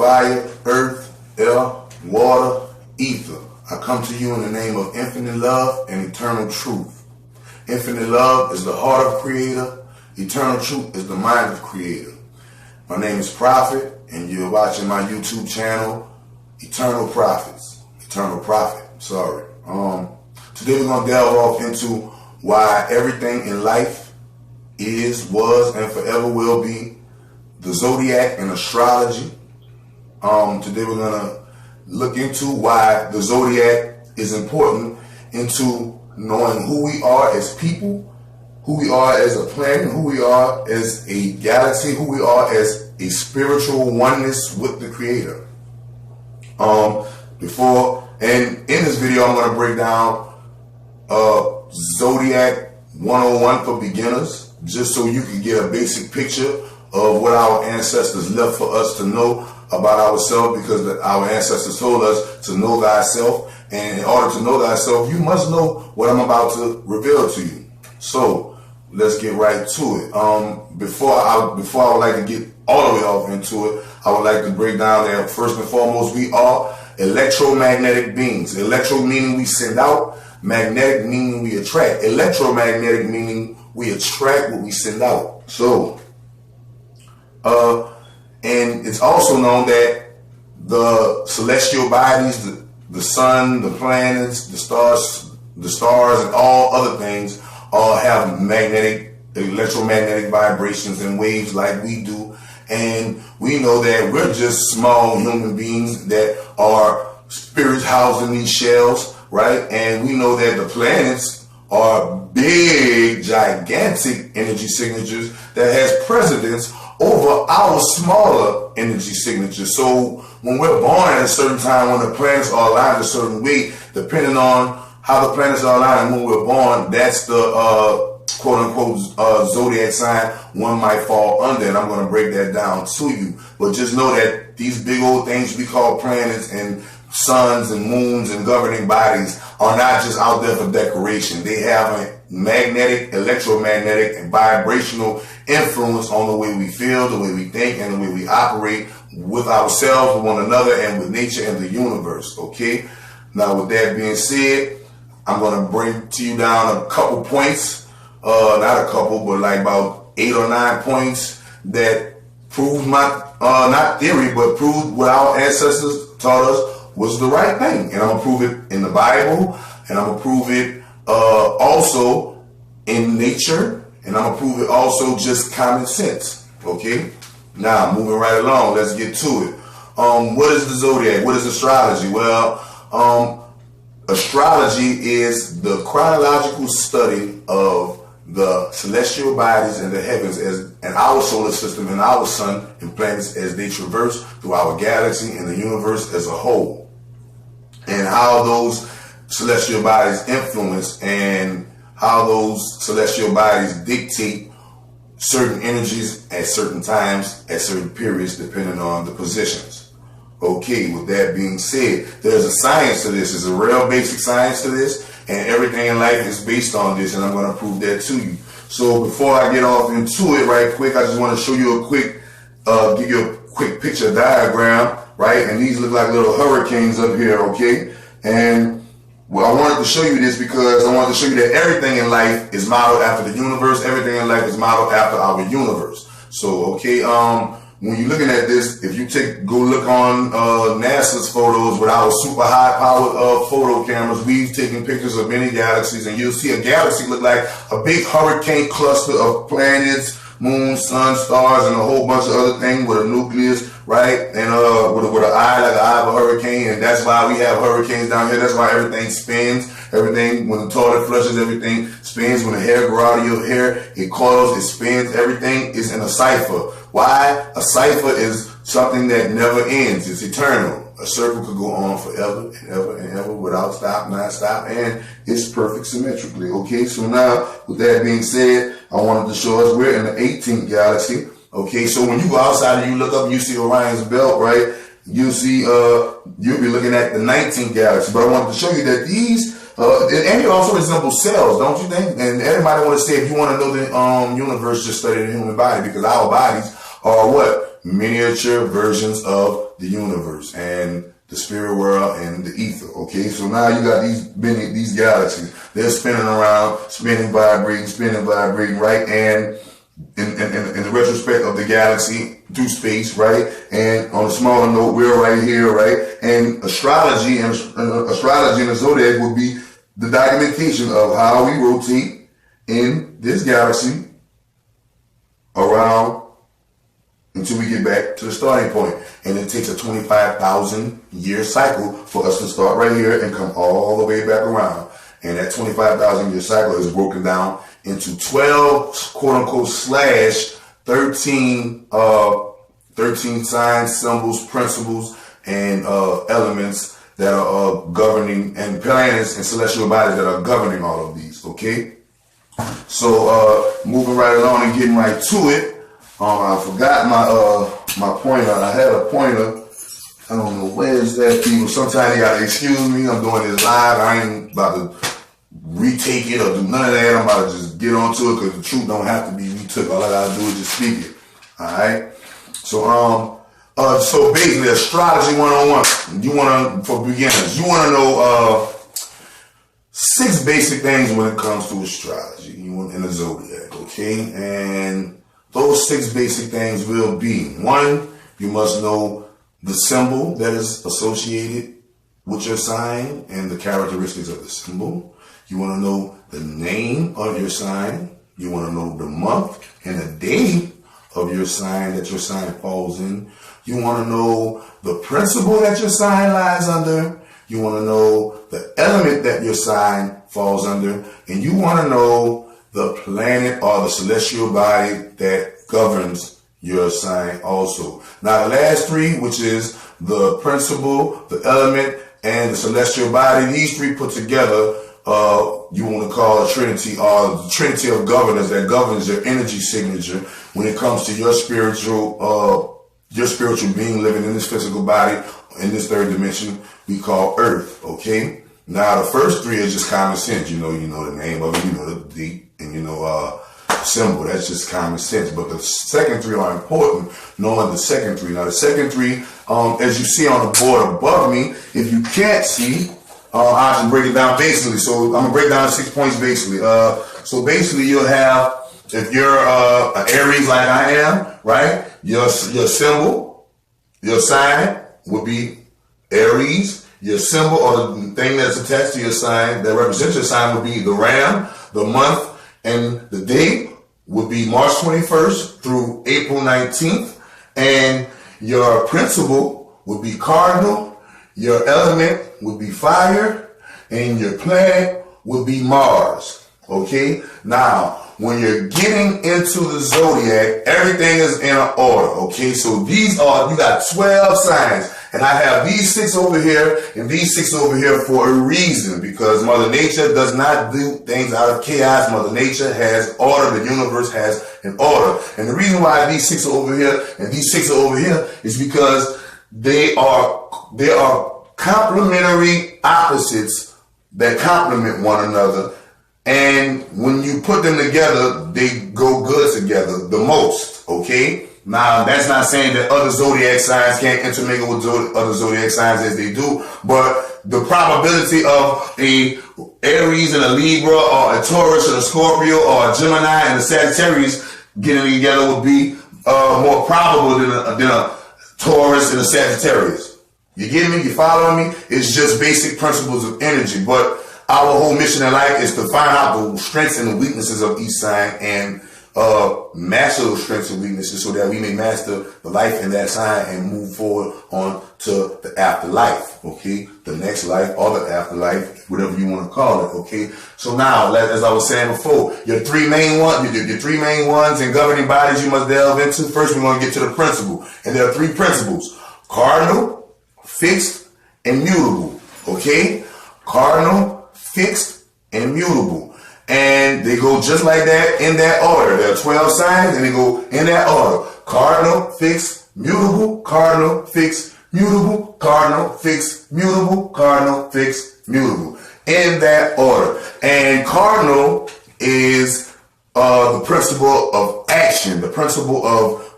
fire, earth, air, water, ether. I come to you in the name of infinite love and eternal truth. Infinite love is the heart of Creator. Eternal truth is the mind of Creator. My name is Prophet, and you're watching my YouTube channel, Eternal Prophets. Eternal Prophet, sorry. Today we're going to delve off into why everything in life is, was, and forever will be the Zodiac and Astrology. Today we're going to look into why the Zodiac is important into knowing who we are as people, who we are as a planet, who we are as a galaxy, who we are as a spiritual oneness with the Creator. And in this video, I'm going to break down Zodiac 101 for beginners, just so you can get a basic picture of what our ancestors left for us to know about ourselves, because our ancestors told us to know thyself, and in order to know thyself, you must know what I'm about to reveal to you. So let's get right to it. Before I would like to get all the way off into it, I would like to break down that first and foremost, we are electromagnetic beings. Electro meaning we send out, magnetic meaning we attract. Electromagnetic meaning we attract what we send out. So, and it's also known that the celestial bodies, the sun, the planets, the stars, and all other things all have electromagnetic vibrations and waves like we do. And we know that we're just small human beings that are spirits housed in these shells, right? And we know that the planets are big, gigantic energy signatures that has precedence over our smaller energy signatures. So when we're born at a certain time, when the planets are aligned a certain way, depending on how the planets are aligned when we're born, that's the quote-unquote zodiac sign one might fall under, and I'm going to break that down to you. But just know that these big old things we call planets and suns and moons and governing bodies are not just out there for decoration. They have a magnetic, electromagnetic, and vibrational influence on the way we feel, the way we think, and the way we operate with ourselves, with one another, and with nature and the universe. Okay? Now, with that being said, I'm going to bring to you down a couple points, not a couple, but like about 8 or 9 points that prove my, not theory, but prove what our ancestors taught us was the right thing. And I'm going to prove it in the Bible, and I'm going to prove it also in nature, and I'm going to prove it also just common sense. Okay? Now, moving right along, let's get to it. What is the Zodiac? What is astrology? Well, astrology is the chronological study of the celestial bodies in the heavens and our solar system and our sun and planets as they traverse through our galaxy and the universe as a whole, and how those celestial bodies influence and how those celestial bodies dictate certain energies at certain times, at certain periods, depending on the positions. Okay, with that being said, there's a science to this. There's a real basic science to this, and everything in life is based on this, and I'm going to prove that to you. So before I get off into it right quick, I just want to show you a quick, give you a quick picture diagram, right? And these look like little hurricanes up here, okay? And well, I wanted to show you this because I wanted to show you that everything in life is modeled after the universe. Everything in life is modeled after our universe. So, okay, when you're looking at this, if you go look on NASA's photos with our super high-powered photo cameras, we've taken pictures of many galaxies, and you'll see a galaxy look like a big hurricane cluster of planets, moons, suns, stars, and a whole bunch of other things with a nucleus, right? And with an eye like the eye of a hurricane, and that's why we have hurricanes down here. That's why everything spins. Everything, when the toilet flushes, everything spins. When the hair grows out of your hair, it coils, it spins. Everything is in a cipher. Why? A cipher is something that never ends. It's eternal. A circle could go on forever and ever and ever without stop, non-stop, and it's perfect symmetrically. Okay, so now, with that being said, I wanted to show us we're in the 18th galaxy. Okay, so when you go outside and you look up and you see Orion's belt, right, you'll see, you'll be looking at the 19th galaxy. But I wanted to show you that these, and it also resemble cells, don't you think? And everybody want to say, if you want to know the universe, just study the human body, because our bodies are what? miniature versions of the universe and the spirit world and the ether. Okay, so now you got these galaxies. They're spinning around, vibrating, right? And in the retrospect of the galaxy through space, right? And on a smaller note, we're right here, right? And astrology and the zodiac would be the documentation of how we rotate in this galaxy around until we get back to the starting point. And it takes a 25,000 year cycle for us to start right here and come all the way back around. And that 25,000 year cycle is broken down into 12 quote unquote slash 13 signs, symbols, principles, and elements that are governing, and planets and celestial bodies that are governing all of these. Okay, so moving right along and getting right to it. I forgot my pointer. I had a pointer. I don't know where is that, people. Sometimes you gotta excuse me. I'm doing this live. I ain't about to retake it or do none of that. I'm about to just get onto it because the truth don't have to be retook. All I gotta do is just speak it. All right. So basically, astrology 101. You wanna, for beginners, you wanna know 6 basic things when it comes to astrology. You want in the zodiac, okay? And those 6 basic things will be: 1, you must know the symbol that is associated with your sign and the characteristics of the symbol. You want to know the name of your sign. You want to know the month and the day of your sign that your sign falls in. You want to know the principle that your sign lies under. You want to know the element that your sign falls under. And you want to know the planet or the celestial body that governs your sign also. Now the last 3, which is the principle, the element, and the celestial body, these 3 put together, you want to call a trinity, or the trinity of governors that governs your energy signature when it comes to your spiritual being living in this physical body, in this 3rd dimension we call Earth. Okay. Now the first 3 is just common sense. You know the name of it, you know the date, and you know symbol. That's just common sense. But the second 3 are important. Knowing the second 3. Now the second 3, as you see on the board above me, if you can't see, I can break it down basically. So I'm gonna break down 6 points basically. So basically you'll have, if you're an Aries like I am, right? Your symbol, your sign would be Aries. Your symbol, or the thing that's attached to your sign that represents your sign, would be the ram. The month and the day would be March 21st through April 19th. And your principle would be cardinal. Your element would be fire. And your planet would be Mars. Okay? Now, when you're getting into the zodiac, everything is in an order. Okay? So you got 12 signs. And I have these 6 over here and these 6 over here for a reason, because Mother Nature does not do things out of chaos. Mother Nature has order. The universe has an order. And the reason why these 6 are over here and these 6 are over here is because they are complementary opposites that complement one another. And when you put them together, they go good together the most. Okay? Now, that's not saying that other zodiac signs can't intermingle with other zodiac signs as they do, but the probability of a Aries and a Libra, or a Taurus and a Scorpio, or a Gemini and a Sagittarius getting together would be more probable than a Taurus and a Sagittarius. You get me? You following me? It's just basic principles of energy, but our whole mission in life is to find out the strengths and the weaknesses of each sign and master those strengths and weaknesses so that we may master the life in that sign and move forward on to the afterlife, okay? The next life or the afterlife, whatever you want to call it, okay? So now, as I was saying before, your 3 main ones and governing bodies you must delve into. First, we're going to get to the principle. And there are 3 principles: cardinal, fixed, and mutable, okay? Cardinal, fixed, and mutable. And they go just like that in that order. There are 12 signs and they go in that order. Cardinal, fixed, mutable, cardinal, fixed, mutable, cardinal, fixed, mutable, cardinal, fixed, mutable. In that order. And cardinal is the principle of action, the principle of